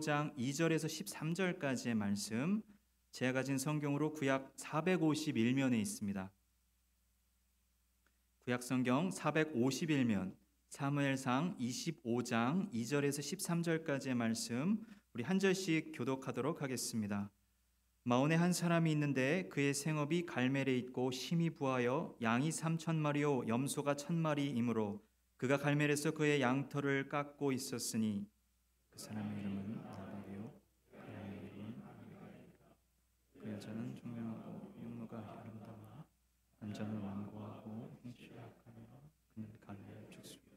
장 2절에서 13절까지의 말씀, 제가 가진 성경으로 구약 451면에 있습니다. 구약 성경 451면, 사무엘상 25장 2절에서 13절까지의 말씀, 우리 한 절씩 교독하도록 하겠습니다. 마온에 한 사람이 있는데 그의 생업이 갈멜에 있고 심히 부하여 양이 3,000마리요 염소가 1,000마리이므로 그가 갈멜에서 그의 양털을 깎고 있었으니 그 사람의 이름은 나발이요 그의 이름은 그 여자는 종묘하고 육모가 아름다워 남자는 완고하고 행실이 악하며 그는 갈멜 죽습니다.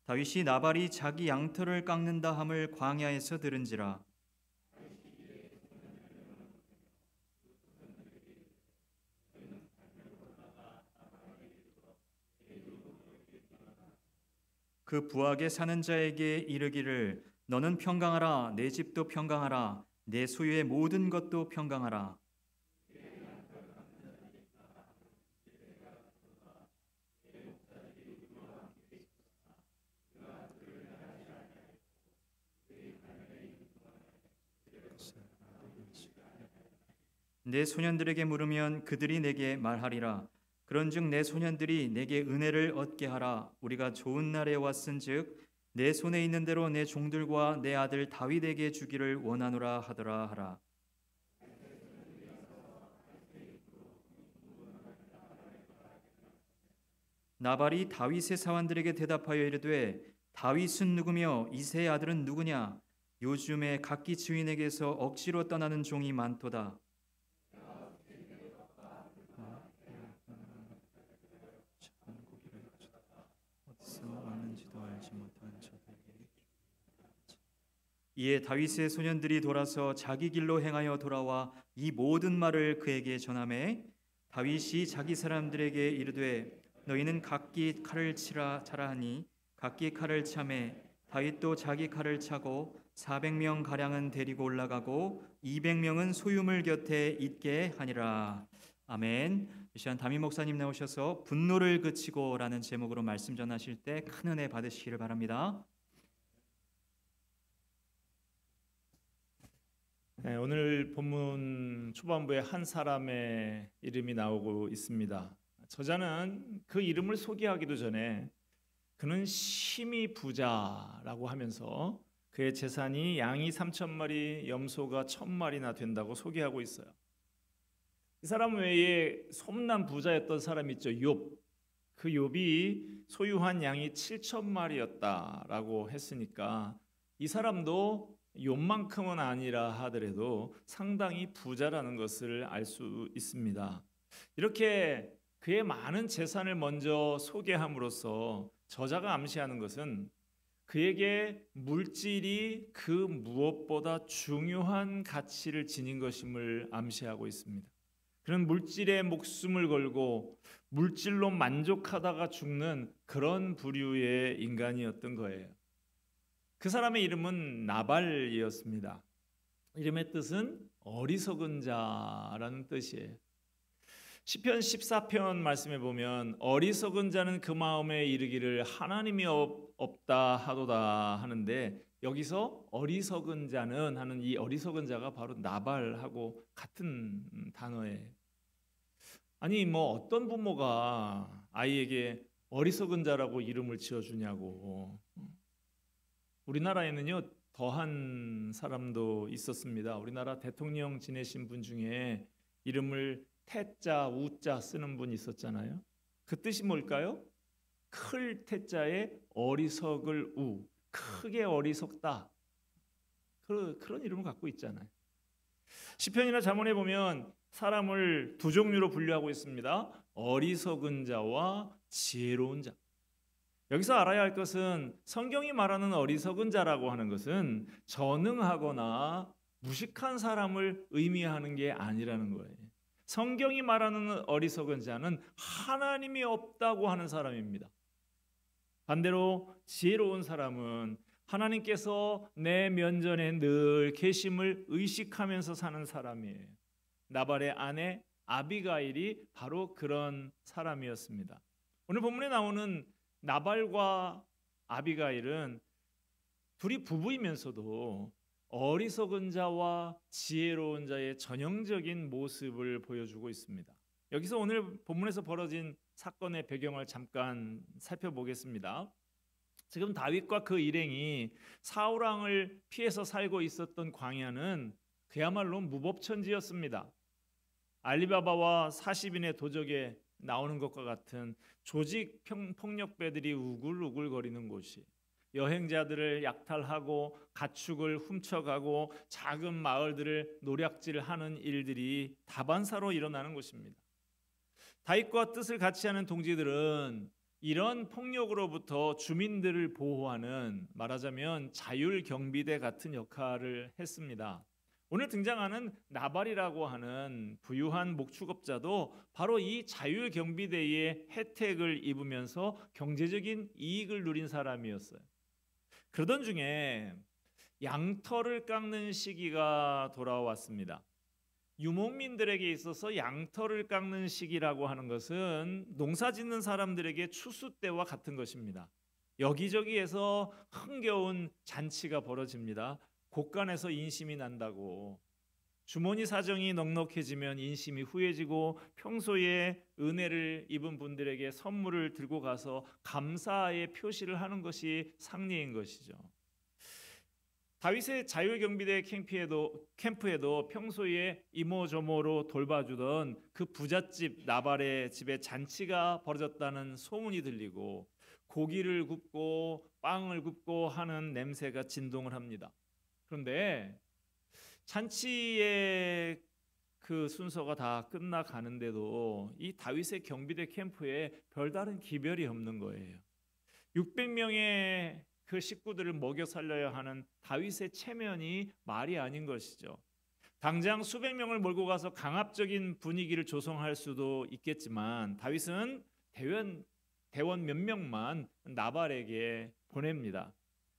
다윗이 나발이 자기 양털을 깎는다 함을 광야에서 들은지라. 그 부하게 사는 자에게 이르기를 너는 평강하라, 내 집도 평강하라, 내 소유의 모든 것도 평강하라. 내 소년들에게 물으면 그들이 내게 말하리라. 그런즉 내 소년들이 내게 은혜를 얻게 하라. 우리가 좋은 날에 왔은즉 내 손에 있는 대로 내 종들과 내 아들 다윗에게 주기를 원하노라 하더라 하라. 나발이 다윗의 사환들에게 대답하여 이르되 다윗은 누구며 이새의 아들은 누구냐? 요즘에 각기 주인에게서 억지로 떠나는 종이 많도다. 이에 다윗의 소년들이 돌아서 자기 길로 행하여 돌아와 이 모든 말을 그에게 전하매 다윗이 자기 사람들에게 이르되 너희는 각기 칼을 차라 하니 각기 칼을 차매 다윗도 자기 칼을 차고 400명 가량은 데리고 올라가고 200명은 소유물 곁에 있게 하니라. 아멘. 이 시간 담임 목사님 나오셔서 분노를 그치고라는 제목으로 말씀 전하실 때 큰 은혜 받으시기를 바랍니다. 네, 오늘 본문 초반부에 한 사람의 이름이 나오고 있습니다. 저자는 그 이름을 소개하기도 전에 그는 심히 부자라고 하면서 그의 재산이 양이 3,000마리, 염소가 1,000마리나 된다고 소개하고 있어요. 이 사람 외에 소문난 부자였던 사람 있죠, 욥. 그 욥이 소유한 양이 7,000마리였다라고 했으니까 이 사람도 욥만큼은 아니라 하더라도 상당히 부자라는 것을 알 수 있습니다. 이렇게 그의 많은 재산을 먼저 소개함으로써 저자가 암시하는 것은 그에게 물질이 그 무엇보다 중요한 가치를 지닌 것임을 암시하고 있습니다. 그런 물질에 목숨을 걸고 물질로 만족하다가 죽는 그런 부류의 인간이었던 거예요. 그 사람의 이름은 나발이었습니다. 이름의 뜻은 어리석은 자라는 뜻이에요. 시편 14편 말씀에 보면 어리석은 자는 그 마음에 이르기를 하나님이 없다 하도다 하는데 여기서 어리석은 자는 하는 이 어리석은 자가 바로 나발하고 같은 단어예요. 아니 뭐 어떤 부모가 아이에게 어리석은 자라고 이름을 지어주냐고. 우리나라에는요 더한 사람도 있었습니다. 우리나라 대통령 지내신 분 중에 이름을 태자, 우자 쓰는 분 있었잖아요. 그 뜻이 뭘까요? 클 태자에 어리석을 우, 크게 어리석다. 그런 이름을 갖고 있잖아요. 시편이나 잠언에 보면 사람을 두 종류로 분류하고 있습니다. 어리석은 자와 지혜로운 자. 여기서 알아야 할 것은 성경이 말하는 어리석은 자라고 하는 것은 전능하거나 무식한 사람을 의미하는 게 아니라는 거예요. 성경이 말하는 어리석은 자는 하나님이 없다고 하는 사람입니다. 반대로 지혜로운 사람은 하나님께서 내 면전에 늘 계심을 의식하면서 사는 사람이에요. 나발의 아내 아비가일이 바로 그런 사람이었습니다. 오늘 본문에 나오는 나발과 아비가일은 둘이 부부이면서도 어리석은 자와 지혜로운 자의 전형적인 모습을 보여주고 있습니다. 여기서 오늘 본문에서 벌어진 사건의 배경을 잠깐 살펴보겠습니다. 지금 다윗과 그 일행이 사울 왕을 피해서 살고 있었던 광야는 그야말로 무법천지였습니다. 알리바바와 40인의 도적에 나오는 것과 같은 조직 폭력배들이 우글우글거리는 곳이, 여행자들을 약탈하고 가축을 훔쳐가고 작은 마을들을 노략질하는 일들이 다반사로 일어나는 곳입니다. 다윗과 뜻을 같이 하는 동지들은 이런 폭력으로부터 주민들을 보호하는, 말하자면 자율경비대 같은 역할을 했습니다. 오늘 등장하는 나발이라고 하는 부유한 목축업자도 바로 이 자율경비대의 혜택을 입으면서 경제적인 이익을 누린 사람이었어요. 그러던 중에 양털을 깎는 시기가 돌아왔습니다. 유목민들에게 있어서 양털을 깎는 시기라고 하는 것은 농사 짓는 사람들에게 추수 때와 같은 것입니다. 여기저기에서 흥겨운 잔치가 벌어집니다. 곳간에서 인심이 난다고. 주머니 사정이 넉넉해지면 인심이 후해지고 평소에 은혜를 입은 분들에게 선물을 들고 가서 감사의 표시를 하는 것이 상례인 것이죠. 다윗의 자율경비대 캠프에도 평소에 이모저모로 돌봐주던 그 부잣집 나발의 집에 잔치가 벌어졌다는 소문이 들리고 고기를 굽고 빵을 굽고 하는 냄새가 진동을 합니다. 그런데 잔치의 그 순서가 다 끝나가는데도 이 다윗의 경비대 캠프에 별다른 기별이 없는 거예요. 600명의 그 식구들을 먹여 살려야 하는 다윗의 체면이 말이 아닌 것이죠. 당장 수백 명을 몰고 가서 강압적인 분위기를 조성할 수도 있겠지만 다윗은 대원 몇 명만 나발에게 보냅니다.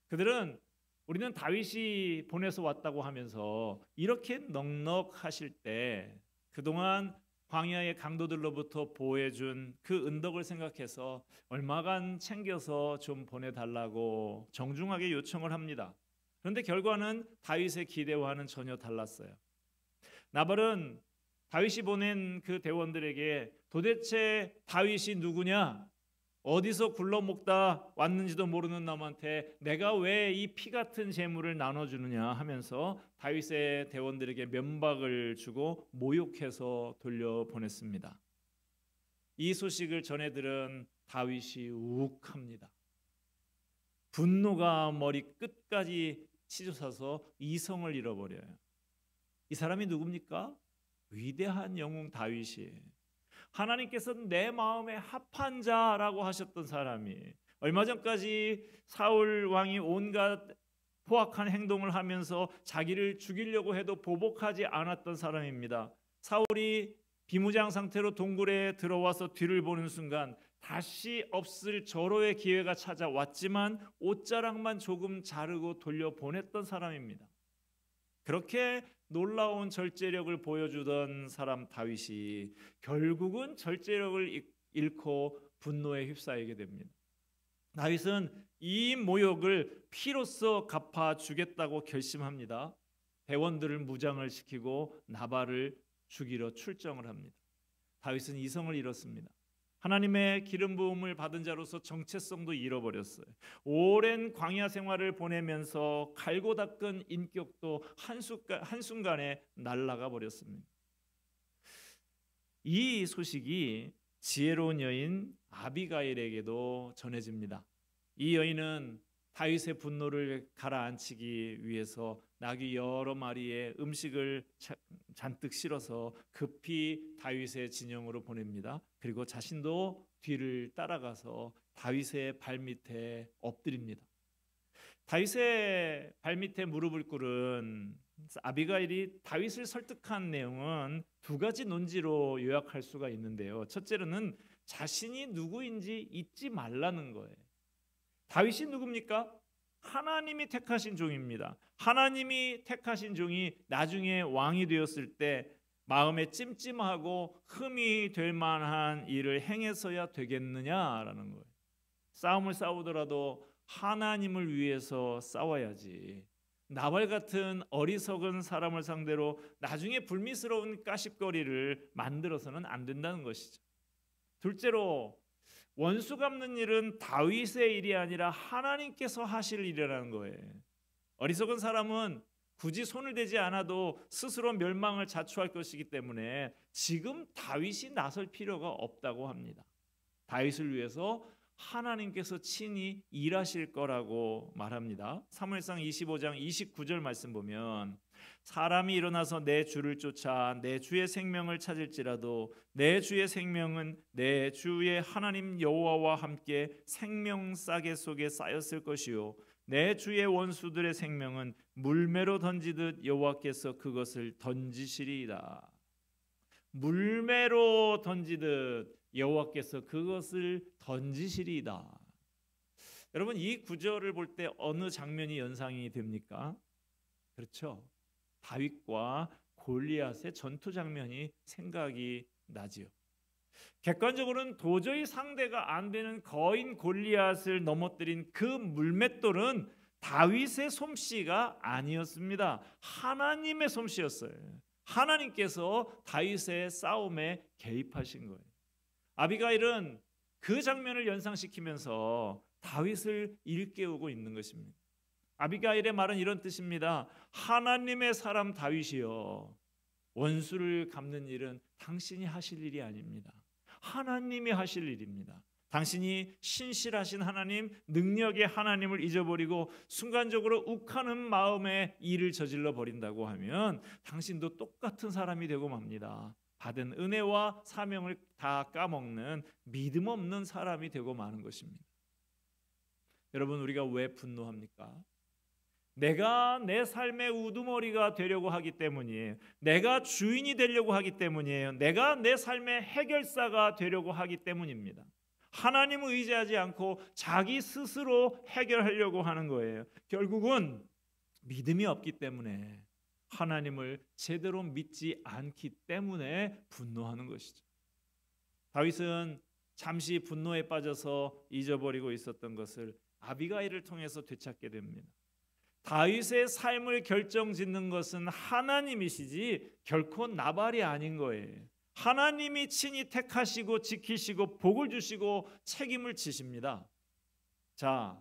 그들은 우리는 다윗이 보내서 왔다고 하면서 이렇게 넉넉하실 때 그동안 광야의 강도들로부터 보호해준 그 은덕을 생각해서 얼마간 챙겨서 좀 보내달라고 정중하게 요청을 합니다. 그런데 결과는 다윗의 기대와는 전혀 달랐어요. 나발은 다윗이 보낸 그 대원들에게 도대체 다윗이 누구냐? 어디서 굴러먹다 왔는지도 모르는 놈한테 내가 왜 이 피 같은 재물을 나눠주느냐 하면서 다윗의 대원들에게 면박을 주고 모욕해서 돌려보냈습니다. 이 소식을 전해 들은 다윗이 욱합니다. 분노가 머리 끝까지 치솟아서 이성을 잃어버려요. 이 사람이 누굽니까? 위대한 영웅 다윗이에요. 하나님께서 내 마음에 합한 자라고 하셨던 사람이, 얼마 전까지 사울 왕이 온갖 포악한 행동을 하면서 자기를 죽이려고 해도 보복하지 않았던 사람입니다. 사울이 비무장 상태로 동굴에 들어와서 뒤를 보는 순간 다시 없을 절호의 기회가 찾아왔지만 옷자락만 조금 자르고 돌려보냈던 사람입니다. 그렇게 놀라운 절제력을 보여주던 사람 다윗이 결국은 절제력을 잃고 분노에 휩싸이게 됩니다. 다윗은 이 모욕을 피로써 갚아주겠다고 결심합니다. 대원들을 무장을 시키고 나발을 죽이러 출정을 합니다. 다윗은 이성을 잃었습니다. 하나님의 기름 부음을 받은 자로서 정체성도 잃어버렸어요. 오랜 광야 생활을 보내면서 갈고 닦은 인격도 한순간에 날아가 버렸습니다. 이 소식이 지혜로운 여인 아비가일에게도 전해집니다. 이 여인은 다윗의 분노를 가라앉히기 위해서 나귀 여러 마리의 음식을 잔뜩 실어서 급히 다윗의 진영으로 보냅니다. 그리고 자신도 뒤를 따라가서 다윗의 발밑에 엎드립니다. 다윗의 발밑에 무릎을 꿇은 아비가일이 다윗을 설득한 내용은 두 가지 논지로 요약할 수가 있는데요. 첫째로는 자신이 누구인지 잊지 말라는 거예요. 다윗이 누굽니까? 하나님이 택하신 종입니다. 하나님이 택하신 종이 나중에 왕이 되었을 때 마음에 찜찜하고 흠이 될 만한 일을 행해서야 되겠느냐라는 거예요. 싸움을 싸우더라도 하나님을 위해서 싸워야지. 나발 같은 어리석은 사람을 상대로 나중에 불미스러운 까십거리를 만들어서는 안 된다는 것이죠. 둘째로 원수 갚는 일은 다윗의 일이 아니라 하나님께서 하실 일이라는 거예요. 어리석은 사람은 굳이 손을 대지 않아도 스스로 멸망을 자초할 것이기 때문에 지금 다윗이 나설 필요가 없다고 합니다. 다윗을 위해서 하나님께서 친히 일하실 거라고 말합니다. 사무엘상 25장 29절 말씀 보면 사람이 일어나서 내 주를 쫓아 내 주의 생명을 찾을지라도 내 주의 생명은 내 주의 하나님 여호와와 함께 생명 싸개 속에 쌓였을 것이요 내 주의 원수들의 생명은 물매로 던지듯 여호와께서 그것을 던지시리이다. 물매로 던지듯 여호와께서 그것을 던지시리이다. 여러분, 이 구절을 볼 때 어느 장면이 연상이 됩니까? 그렇죠. 다윗과 골리앗의 전투 장면이 생각이 나지요. 객관적으로는 도저히 상대가 안 되는 거인 골리앗을 넘어뜨린 그 물맷돌은 다윗의 솜씨가 아니었습니다. 하나님의 솜씨였어요. 하나님께서 다윗의 싸움에 개입하신 거예요. 아비가일은 그 장면을 연상시키면서 다윗을 일깨우고 있는 것입니다. 아비가일의 말은 이런 뜻입니다. 하나님의 사람 다윗이여, 원수를 갚는 일은 당신이 하실 일이 아닙니다. 하나님이 하실 일입니다. 당신이 신실하신 하나님, 능력의 하나님을 잊어버리고 순간적으로 욱하는 마음에 일을 저질러 버린다고 하면 당신도 똑같은 사람이 되고 맙니다. 받은 은혜와 사명을 다 까먹는 믿음 없는 사람이 되고 마는 것입니다. 여러분, 우리가 왜 분노합니까? 내가 내 삶의 우두머리가 되려고 하기 때문이에요. 내가 주인이 되려고 하기 때문이에요. 내가 내 삶의 해결사가 되려고 하기 때문입니다. 하나님을 의지하지 않고 자기 스스로 해결하려고 하는 거예요. 결국은 믿음이 없기 때문에, 하나님을 제대로 믿지 않기 때문에 분노하는 것이죠. 다윗은 잠시 분노에 빠져서 잊어버리고 있었던 것을 아비가일을 통해서 되찾게 됩니다. 다윗의 삶을 결정짓는 것은 하나님이시지 결코 나발이 아닌 거예요. 하나님이 친히 택하시고 지키시고 복을 주시고 책임을 지십니다. 자,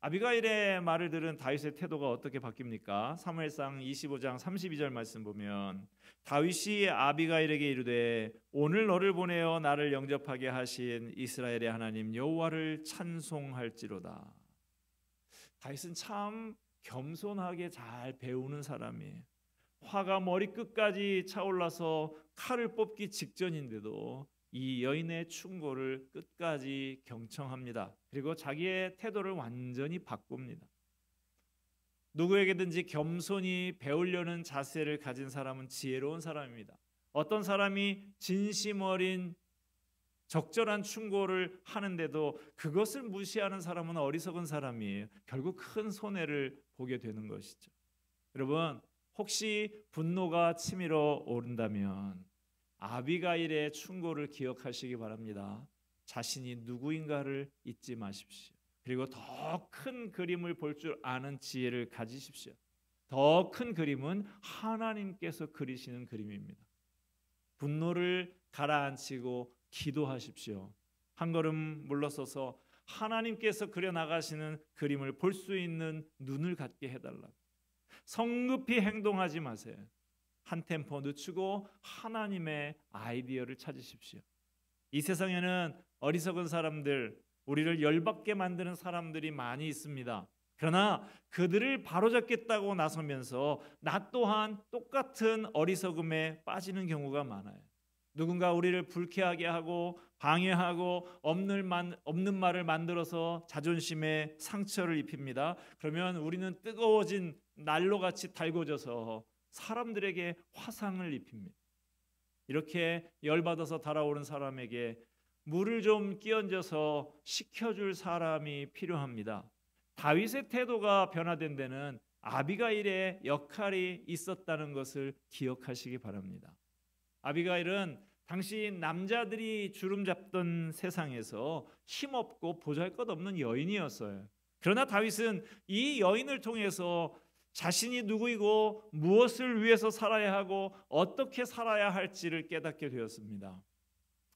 아비가일의 말을 들은 다윗의 태도가 어떻게 바뀝니까? 사무엘상 25장 32절 말씀 보면 다윗이 아비가일에게 이르되 오늘 너를 보내어 나를 영접하게 하신 이스라엘의 하나님 여호와를 찬송할지로다. 다윗은 참 겸손하게 잘 배우는 사람이에요. 화가 머리끝까지 차올라서 칼을 뽑기 직전인데도 이 여인의 충고를 끝까지 경청합니다. 그리고 자기의 태도를 완전히 바꿉니다. 누구에게든지 겸손히 배우려는 자세를 가진 사람은 지혜로운 사람입니다. 어떤 사람이 진심 어린 적절한 충고를 하는데도 그것을 무시하는 사람은 어리석은 사람이에요. 결국 큰 손해를 보게 되는 것이죠. 여러분, 혹시 분노가 치밀어 오른다면 아비가일의 충고를 기억하시기 바랍니다. 자신이 누구인가를 잊지 마십시오. 그리고 더 큰 그림을 볼 줄 아는 지혜를 가지십시오. 더 큰 그림은 하나님께서 그리시는 그림입니다. 분노를 가라앉히고 기도하십시오. 한 걸음 물러서서 하나님께서 그려나가시는 그림을 볼 수 있는 눈을 갖게 해달라고. 성급히 행동하지 마세요. 한 템포 늦추고 하나님의 아이디어를 찾으십시오. 이 세상에는 어리석은 사람들, 우리를 열받게 만드는 사람들이 많이 있습니다. 그러나 그들을 바로잡겠다고 나서면서 나 또한 똑같은 어리석음에 빠지는 경우가 많아요. 누군가 우리를 불쾌하게 하고 방해하고 없는 말을 만들어서 자존심에 상처를 입힙니다. 그러면 우리는 뜨거워진 난로같이 달궈져서 사람들에게 화상을 입힙니다. 이렇게 열받아서 달아오른 사람에게 물을 좀 끼얹어서 식혀줄 사람이 필요합니다. 다윗의 태도가 변화된 데는 아비가일의 역할이 있었다는 것을 기억하시기 바랍니다. 아비가일은 당시 남자들이 주름 잡던 세상에서 힘없고 보잘것없는 여인이었어요. 그러나 다윗은 이 여인을 통해서 자신이 누구이고 무엇을 위해서 살아야 하고 어떻게 살아야 할지를 깨닫게 되었습니다.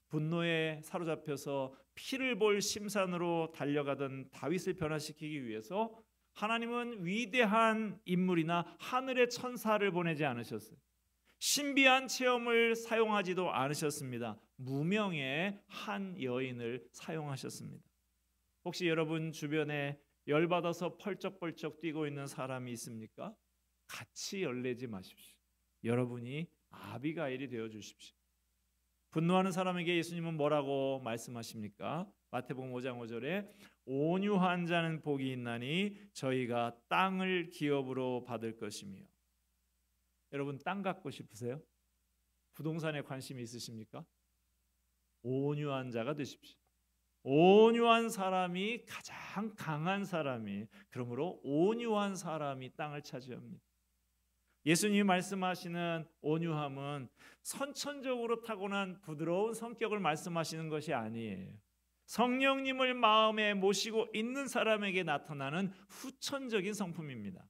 분노에 사로잡혀서 피를 볼 심산으로 달려가던 다윗을 변화시키기 위해서 하나님은 위대한 인물이나 하늘의 천사를 보내지 않으셨어요. 신비한 체험을 사용하지도 않으셨습니다. 무명의 한 여인을 사용하셨습니다. 혹시 여러분 주변에 열받아서 펄쩍펄쩍 뛰고 있는 사람이 있습니까? 같이 열내지 마십시오. 여러분이 아비가일이 되어 주십시오. 분노하는 사람에게 예수님은 뭐라고 말씀하십니까? 마태복음 5장 5절에 온유한 자는 복이 있나니 저희가 땅을 기업으로 받을 것이며. 여러분 땅 갖고 싶으세요? 부동산에 관심이 있으십니까? 온유한 자가 되십시오. 온유한 사람이 가장 강한 사람이, 그러므로 온유한 사람이 땅을 차지합니다. 예수님이 말씀하시는 온유함은 선천적으로 타고난 부드러운 성격을 말씀하시는 것이 아니에요. 성령님을 마음에 모시고 있는 사람에게 나타나는 후천적인 성품입니다.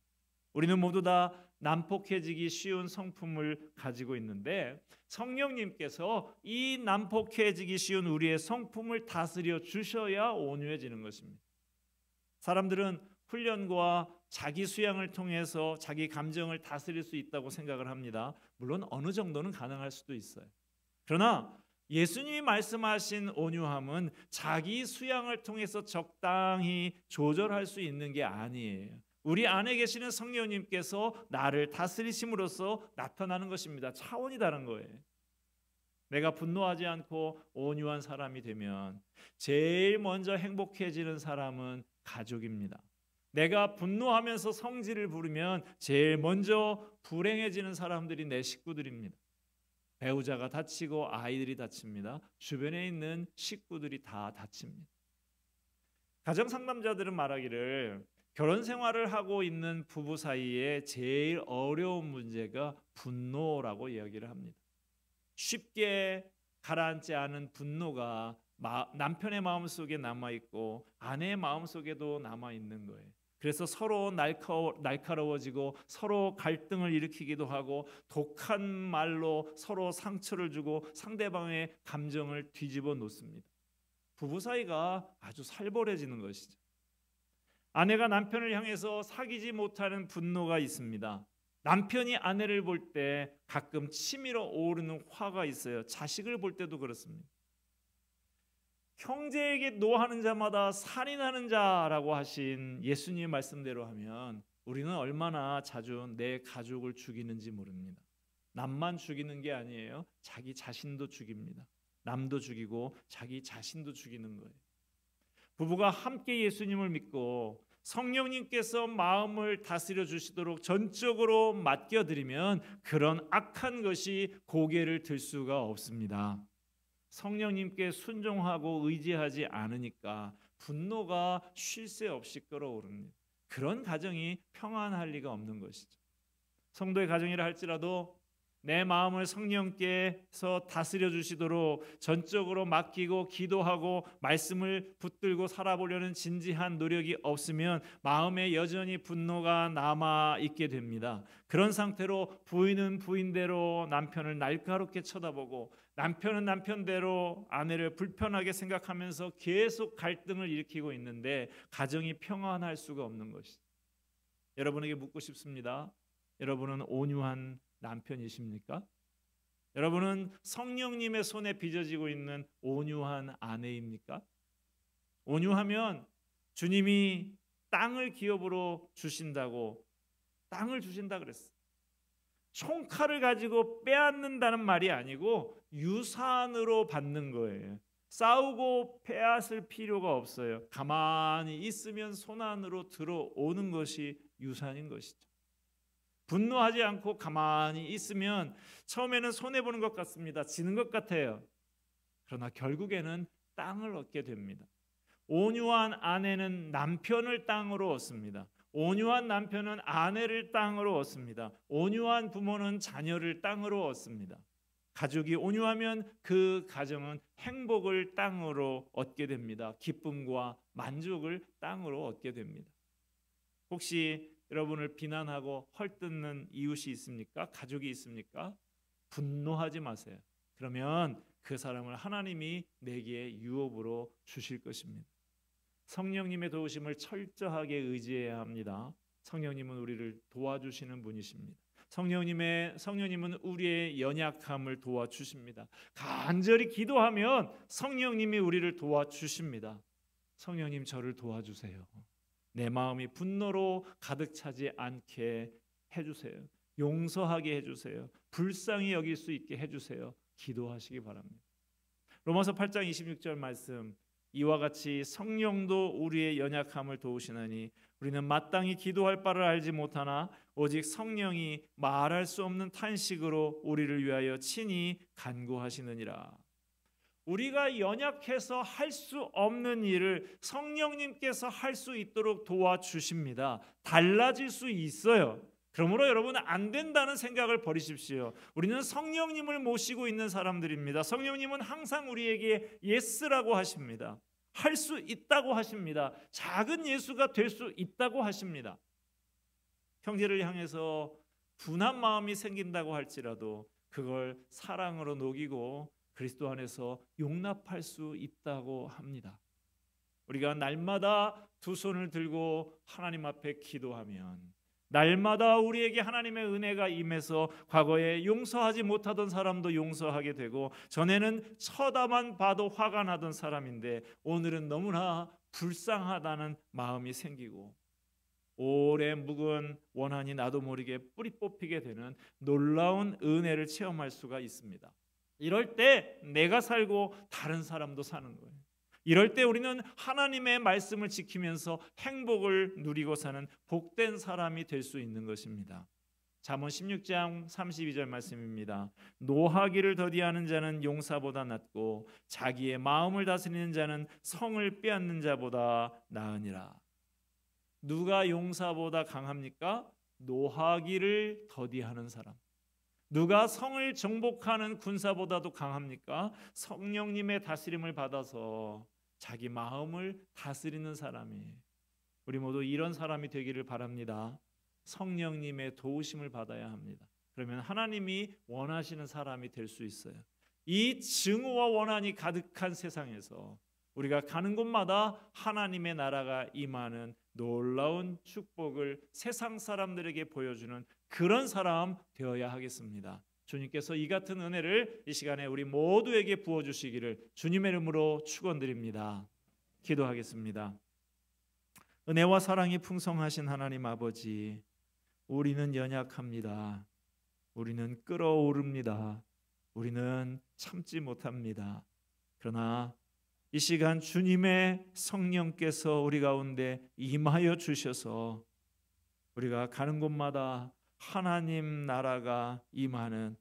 우리는 모두 다 난폭해지기 쉬운 성품을 가지고 있는데 성령님께서 이 난폭해지기 쉬운 우리의 성품을 다스려 주셔야 온유해지는 것입니다. 사람들은 훈련과 자기 수양을 통해서 자기 감정을 다스릴 수 있다고 생각을 합니다. 물론 어느 정도는 가능할 수도 있어요. 그러나 예수님이 말씀하신 온유함은 자기 수양을 통해서 적당히 조절할 수 있는 게 아니에요. 우리 안에 계시는 성령님께서 나를 다스리심으로써 나타나는 것입니다. 차원이 다른 거예요. 내가 분노하지 않고 온유한 사람이 되면 제일 먼저 행복해지는 사람은 가족입니다. 내가 분노하면서 성질을 부리면 제일 먼저 불행해지는 사람들이 내 식구들입니다. 배우자가 다치고 아이들이 다칩니다. 주변에 있는 식구들이 다 다칩니다. 가정상담자들은 말하기를 결혼 생활을 하고 있는 부부 사이에 제일 어려운 문제가 분노라고 이야기를 합니다. 쉽게 가라앉지 않은 분노가 남편의 마음속에 남아있고 아내의 마음속에도 남아있는 거예요. 그래서 서로 날카로워지고 서로 갈등을 일으키기도 하고 독한 말로 서로 상처를 주고 상대방의 감정을 뒤집어 놓습니다. 부부 사이가 아주 살벌해지는 것이죠. 아내가 남편을 향해서 사귀지 못하는 분노가 있습니다. 남편이 아내를 볼 때 가끔 치밀어 오르는 화가 있어요. 자식을 볼 때도 그렇습니다. 형제에게 노하는 자마다 살인하는 자라고 하신 예수님의 말씀대로 하면 우리는 얼마나 자주 내 가족을 죽이는지 모릅니다. 남만 죽이는 게 아니에요. 자기 자신도 죽입니다. 남도 죽이고 자기 자신도 죽이는 거예요. 부부가 함께 예수님을 믿고 성령님께서 마음을 다스려 주시도록 전적으로 맡겨드리면 그런 악한 것이 고개를 들 수가 없습니다. 성령님께 순종하고 의지하지 않으니까 분노가 쉴 새 없이 끓어오릅니다. 그런 가정이 평안할 리가 없는 것이죠. 성도의 가정이라 할지라도 내 마음을 성령께서 다스려 주시도록 전적으로 맡기고 기도하고 말씀을 붙들고 살아보려는 진지한 노력이 없으면 마음에 여전히 분노가 남아 있게 됩니다. 그런 상태로 부인은 부인대로 남편을 날카롭게 쳐다보고 남편은 남편대로 아내를 불편하게 생각하면서 계속 갈등을 일으키고 있는데 가정이 평안할 수가 없는 것이죠. 여러분에게 묻고 싶습니다. 여러분은 온유한 남편이십니까? 여러분은 성령님의 손에 빚어지고 있는 온유한 아내입니까? 온유하면 주님이 땅을 기업으로 주신다고 땅을 주신다 그랬어요. 총칼을 가지고 빼앗는다는 말이 아니고 유산으로 받는 거예요. 싸우고 빼앗을 필요가 없어요. 가만히 있으면 손안으로 들어오는 것이 유산인 것이죠. 분노하지 않고 가만히 있으면 처음에는 손해보는 것 같습니다. 지는 것 같아요. 그러나 결국에는 땅을 얻게 됩니다. 온유한 아내는 남편을 땅으로 얻습니다. 온유한 남편은 아내를 땅으로 얻습니다. 온유한 부모는 자녀를 땅으로 얻습니다. 가족이 온유하면 그 가정은 행복을 땅으로 얻게 됩니다. 기쁨과 만족을 땅으로 얻게 됩니다. 혹시 여러분을 비난하고 헐뜯는 이웃이 있습니까? 가족이 있습니까? 분노하지 마세요. 그러면 그 사람을 하나님이 내게 유업으로 주실 것입니다. 성령님의 도우심을 철저하게 의지해야 합니다. 성령님은 우리를 도와주시는 분이십니다. 성령님은 우리의 연약함을 도와주십니다. 간절히 기도하면 성령님이 우리를 도와주십니다. 성령님, 저를 도와주세요. 내 마음이 분노로 가득 차지 않게 해주세요. 용서하게 해주세요. 불쌍히 여길 수 있게 해주세요. 기도하시기 바랍니다. 로마서 8장 26절 말씀, 이와 같이 성령도 우리의 연약함을 도우시나니 우리는 마땅히 기도할 바를 알지 못하나 오직 성령이 말할 수 없는 탄식으로 우리를 위하여 친히 간구하시느니라. 우리가 연약해서 할 수 없는 일을 성령님께서 할 수 있도록 도와주십니다. 달라질 수 있어요. 그러므로 여러분, 안 된다는 생각을 버리십시오. 우리는 성령님을 모시고 있는 사람들입니다. 성령님은 항상 우리에게 예스라고 하십니다. 할 수 있다고 하십니다. 작은 예수가 될 수 있다고 하십니다. 형제를 향해서 분한 마음이 생긴다고 할지라도 그걸 사랑으로 녹이고 그리스도 안에서 용납할 수 있다고 합니다. 우리가 날마다 두 손을 들고 하나님 앞에 기도하면 날마다 우리에게 하나님의 은혜가 임해서 과거에 용서하지 못하던 사람도 용서하게 되고, 전에는 쳐다만 봐도 화가 나던 사람인데 오늘은 너무나 불쌍하다는 마음이 생기고 오래 묵은 원한이 나도 모르게 뿌리 뽑히게 되는 놀라운 은혜를 체험할 수가 있습니다. 이럴 때 내가 살고 다른 사람도 사는 거예요. 이럴 때 우리는 하나님의 말씀을 지키면서 행복을 누리고 사는 복된 사람이 될 수 있는 것입니다. 잠언 16장 32절 말씀입니다. 노하기를 더디하는 자는 용사보다 낫고 자기의 마음을 다스리는 자는 성을 빼앗는 자보다 나으니라. 누가 용사보다 강합니까? 노하기를 더디하는 사람. 누가 성을 정복하는 군사보다도 강합니까? 성령님의 다스림을 받아서 자기 마음을 다스리는 사람이. 우리 모두 이런 사람이 되기를 바랍니다. 성령님의 도우심을 받아야 합니다. 그러면 하나님이 원하시는 사람이 될 수 있어요. 이 증오와 원한이 가득한 세상에서 우리가 가는 곳마다 하나님의 나라가 임하는 놀라운 축복을 세상 사람들에게 보여주는 그런 사람 되어야 하겠습니다. 주님께서 이 같은 은혜를 이 시간에 우리 모두에게 부어주시기를 주님의 이름으로 축원드립니다. 기도하겠습니다. 은혜와 사랑이 풍성하신 하나님 아버지, 우리는 연약합니다. 우리는 끓어오릅니다. 우리는 참지 못합니다. 그러나 이 시간 주님의 성령께서 우리 가운데 임하여 주셔서 우리가 가는 곳마다 하나님 나라가 임하는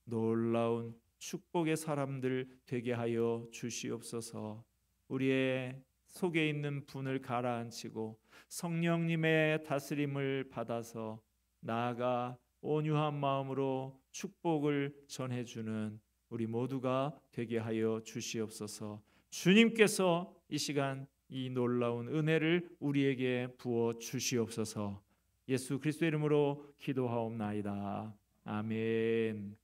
놀라운 축복의 사람들 되게 하여 주시옵소서. 우리의 속에 있는 분을 가라앉히고 성령님의 다스림을 받아서 나아가 온유한 마음으로 축복을 전해주는 우리 모두가 되게 하여 주시옵소서. 주님께서 이 시간 이 놀라운 은혜를 우리에게 부어 주시옵소서. 예수 그리스도의 이름으로 기도하옵나이다. 아멘.